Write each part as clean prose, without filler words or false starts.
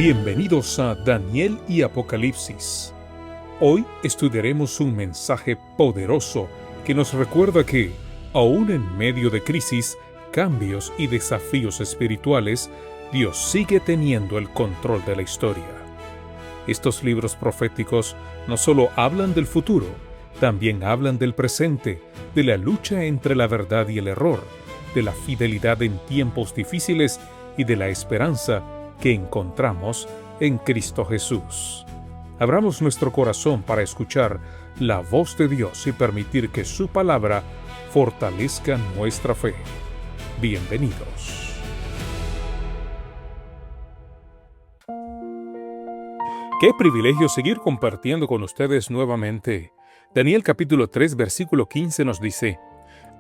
Bienvenidos a Daniel y Apocalipsis. Hoy estudiaremos un mensaje poderoso que nos recuerda que, aún en medio de crisis, cambios y desafíos espirituales, Dios sigue teniendo el control de la historia. Estos libros proféticos no solo hablan del futuro, también hablan del presente, de la lucha entre la verdad y el error, de la fidelidad en tiempos difíciles y de la esperanza que encontramos en Cristo Jesús. Abramos nuestro corazón para escuchar la voz de Dios y permitir que su palabra fortalezca nuestra fe. Bienvenidos. Qué privilegio seguir compartiendo con ustedes nuevamente. Daniel capítulo 3, versículo 15 nos dice: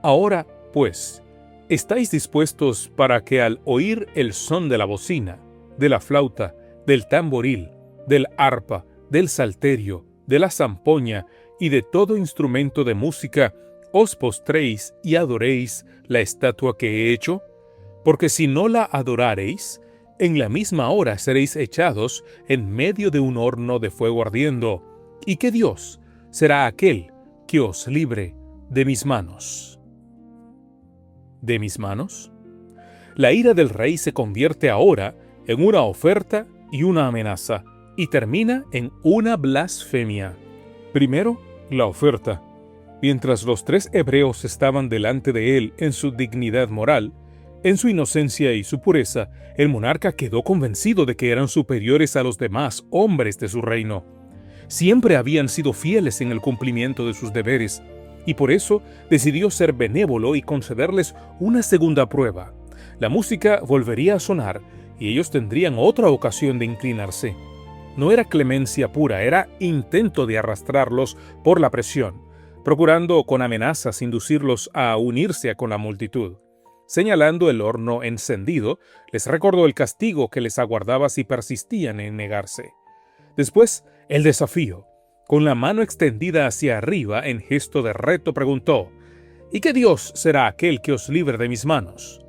Ahora, pues, ¿estáis dispuestos para que al oír el son de la bocina, de la flauta, del tamboril, del arpa, del salterio, de la zampoña y de todo instrumento de música, os postréis y adoréis la estatua que he hecho? Porque si no la adorareis, en la misma hora seréis echados en medio de un horno de fuego ardiendo. ¿Y qué Dios será aquel que os libre de mis manos? ¿De mis manos? La ira del rey se convierte ahora en una oferta y una amenaza, y termina en una blasfemia. Primero, la oferta. Mientras los tres hebreos estaban delante de él en su dignidad moral, en su inocencia y su pureza, el monarca quedó convencido de que eran superiores a los demás hombres de su reino. Siempre habían sido fieles en el cumplimiento de sus deberes, y por eso decidió ser benévolo y concederles una segunda prueba. La música volvería a sonar, y ellos tendrían otra ocasión de inclinarse. No era clemencia pura, era intento de arrastrarlos por la presión, procurando con amenazas inducirlos a unirse con la multitud. Señalando el horno encendido, les recordó el castigo que les aguardaba si persistían en negarse. Después, el desafío. Con la mano extendida hacia arriba en gesto de reto preguntó: ¿Y qué Dios será aquel que os libre de mis manos?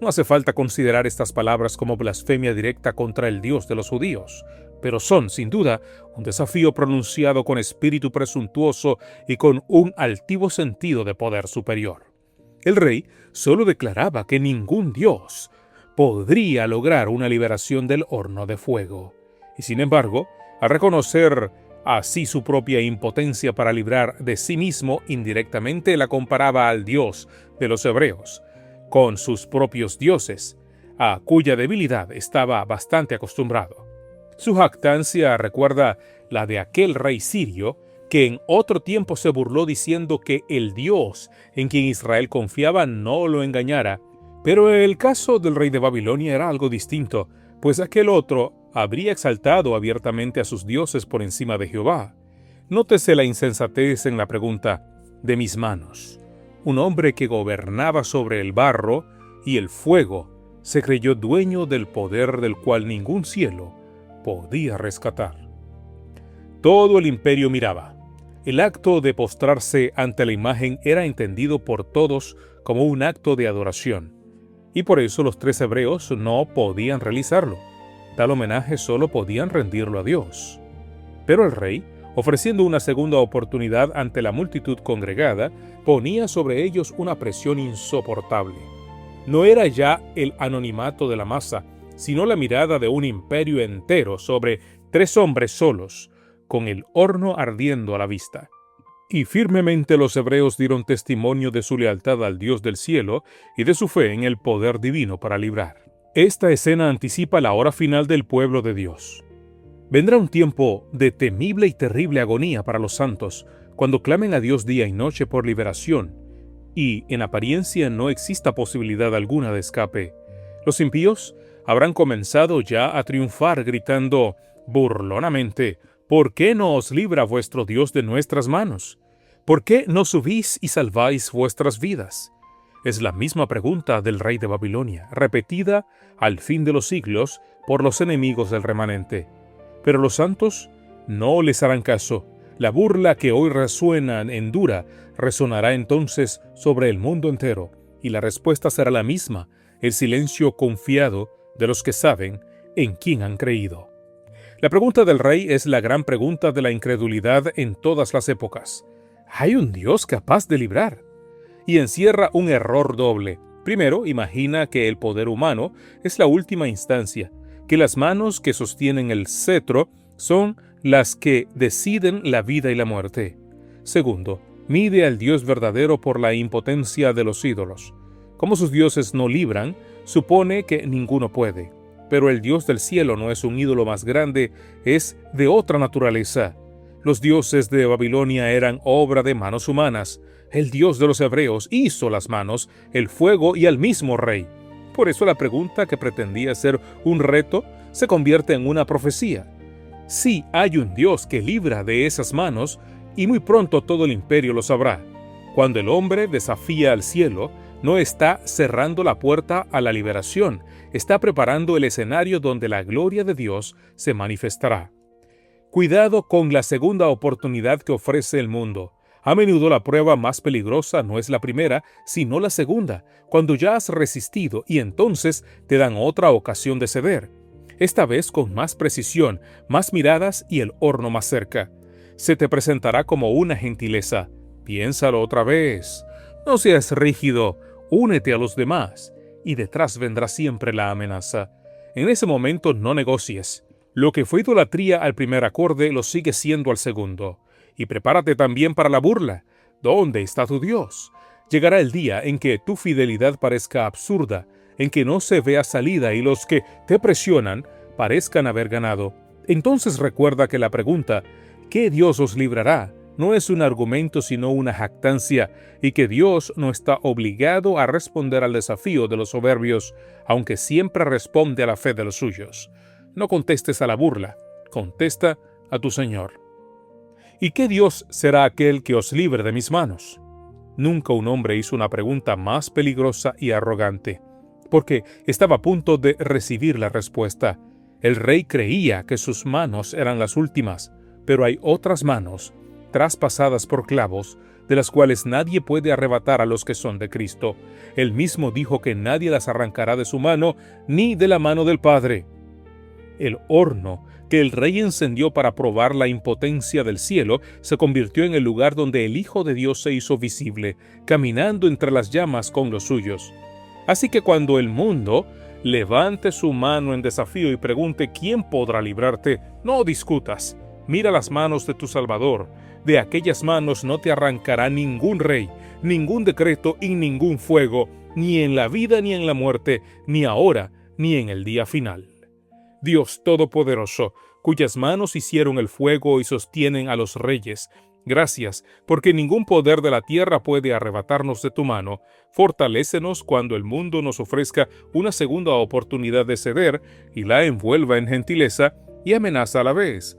No hace falta considerar estas palabras como blasfemia directa contra el Dios de los judíos, pero son, sin duda, un desafío pronunciado con espíritu presuntuoso y con un altivo sentido de poder superior. El rey solo declaraba que ningún Dios podría lograr una liberación del horno de fuego. Y sin embargo, al reconocer así su propia impotencia para librar de sí mismo, indirectamente la comparaba al Dios de los hebreos, con sus propios dioses, a cuya debilidad estaba bastante acostumbrado. Su jactancia recuerda la de aquel rey sirio que en otro tiempo se burló diciendo que el Dios en quien Israel confiaba no lo engañara. Pero el caso del rey de Babilonia era algo distinto, pues aquel otro habría exaltado abiertamente a sus dioses por encima de Jehová. Nótese la insensatez en la pregunta: de mis manos. Un hombre que gobernaba sobre el barro y el fuego se creyó dueño del poder del cual ningún cielo podía rescatar. Todo el imperio miraba. El acto de postrarse ante la imagen era entendido por todos como un acto de adoración, y por eso los tres hebreos no podían realizarlo. Tal homenaje solo podían rendirlo a Dios. Pero el rey, ofreciendo una segunda oportunidad ante la multitud congregada, ponía sobre ellos una presión insoportable. No era ya el anonimato de la masa, sino la mirada de un imperio entero sobre tres hombres solos, con el horno ardiendo a la vista. Y firmemente los hebreos dieron testimonio de su lealtad al Dios del cielo y de su fe en el poder divino para librar. Esta escena anticipa la hora final del pueblo de Dios. Vendrá un tiempo de temible y terrible agonía para los santos, cuando clamen a Dios día y noche por liberación, y en apariencia no exista posibilidad alguna de escape. Los impíos habrán comenzado ya a triunfar gritando burlonamente: ¿Por qué no os libra vuestro Dios de nuestras manos? ¿Por qué no subís y salváis vuestras vidas? Es la misma pregunta del rey de Babilonia, repetida al fin de los siglos por los enemigos del remanente. Pero los santos no les harán caso. La burla que hoy resuena en dura resonará entonces sobre el mundo entero, y la respuesta será la misma: el silencio confiado de los que saben en quién han creído. La pregunta del rey es la gran pregunta de la incredulidad en todas las épocas. ¿Hay un Dios capaz de librar? Y encierra un error doble. Primero, imagina que el poder humano es la última instancia, que las manos que sostienen el cetro son las que deciden la vida y la muerte. Segundo, mide al Dios verdadero por la impotencia de los ídolos. Como sus dioses no libran, supone que ninguno puede. Pero el Dios del cielo no es un ídolo más grande, es de otra naturaleza. Los dioses de Babilonia eran obra de manos humanas. El Dios de los hebreos hizo las manos, el fuego y al mismo rey. Por eso la pregunta que pretendía ser un reto se convierte en una profecía. Sí hay un Dios que libra de esas manos, y muy pronto todo el imperio lo sabrá. Cuando el hombre desafía al cielo, no está cerrando la puerta a la liberación, está preparando el escenario donde la gloria de Dios se manifestará. Cuidado con la segunda oportunidad que ofrece el mundo. A menudo la prueba más peligrosa no es la primera, sino la segunda, cuando ya has resistido y entonces te dan otra ocasión de ceder. Esta vez con más precisión, más miradas y el horno más cerca. Se te presentará como una gentileza. Piénsalo otra vez. No seas rígido, únete a los demás, y detrás vendrá siempre la amenaza. En ese momento no negocies. Lo que fue idolatría al primer acorde lo sigue siendo al segundo. Y prepárate también para la burla. ¿Dónde está tu Dios? Llegará el día en que tu fidelidad parezca absurda, en que no se vea salida y los que te presionan parezcan haber ganado. Entonces recuerda que la pregunta, ¿qué Dios os librará?, no es un argumento sino una jactancia, y que Dios no está obligado a responder al desafío de los soberbios, aunque siempre responde a la fe de los suyos. No contestes a la burla, contesta a tu Señor. ¿Y qué Dios será aquel que os libre de mis manos? Nunca un hombre hizo una pregunta más peligrosa y arrogante, porque estaba a punto de recibir la respuesta. El rey creía que sus manos eran las últimas, pero hay otras manos, traspasadas por clavos, de las cuales nadie puede arrebatar a los que son de Cristo. Él mismo dijo que nadie las arrancará de su mano, ni de la mano del Padre. El horno que el rey encendió para probar la impotencia del cielo se convirtió en el lugar donde el Hijo de Dios se hizo visible, caminando entre las llamas con los suyos. Así que cuando el mundo levante su mano en desafío y pregunte quién podrá librarte, no discutas. Mira las manos de tu Salvador. De aquellas manos no te arrancará ningún rey, ningún decreto y ningún fuego, ni en la vida ni en la muerte, ni ahora ni en el día final. Dios Todopoderoso, cuyas manos hicieron el fuego y sostienen a los reyes, gracias, porque ningún poder de la tierra puede arrebatarnos de tu mano. Fortalécenos cuando el mundo nos ofrezca una segunda oportunidad de ceder y la envuelva en gentileza y amenaza a la vez.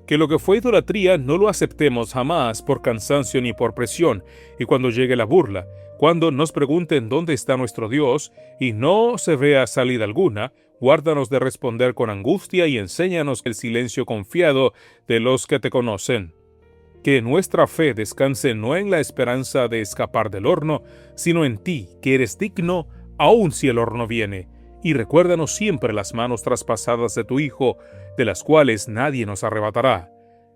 Que lo que fue idolatría no lo aceptemos jamás por cansancio ni por presión, y cuando llegue la burla, cuando nos pregunten dónde está nuestro Dios y no se vea salida alguna, guárdanos de responder con angustia y enséñanos el silencio confiado de los que te conocen. Que nuestra fe descanse no en la esperanza de escapar del horno, sino en ti, que eres digno, aun si el horno viene. Y recuérdanos siempre las manos traspasadas de tu Hijo, de las cuales nadie nos arrebatará.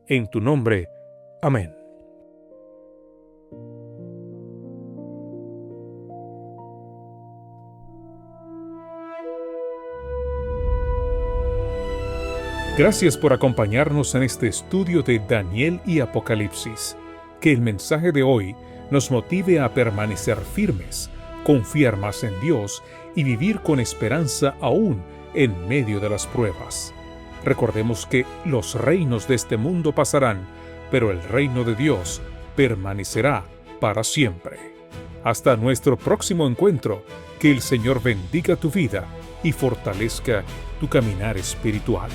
En tu nombre. Amén. Gracias por acompañarnos en este estudio de Daniel y Apocalipsis. Que el mensaje de hoy nos motive a permanecer firmes, confiar más en Dios y vivir con esperanza aún en medio de las pruebas. Recordemos que los reinos de este mundo pasarán, pero el reino de Dios permanecerá para siempre. Hasta nuestro próximo encuentro, que el Señor bendiga tu vida y fortalezca tu caminar espiritual.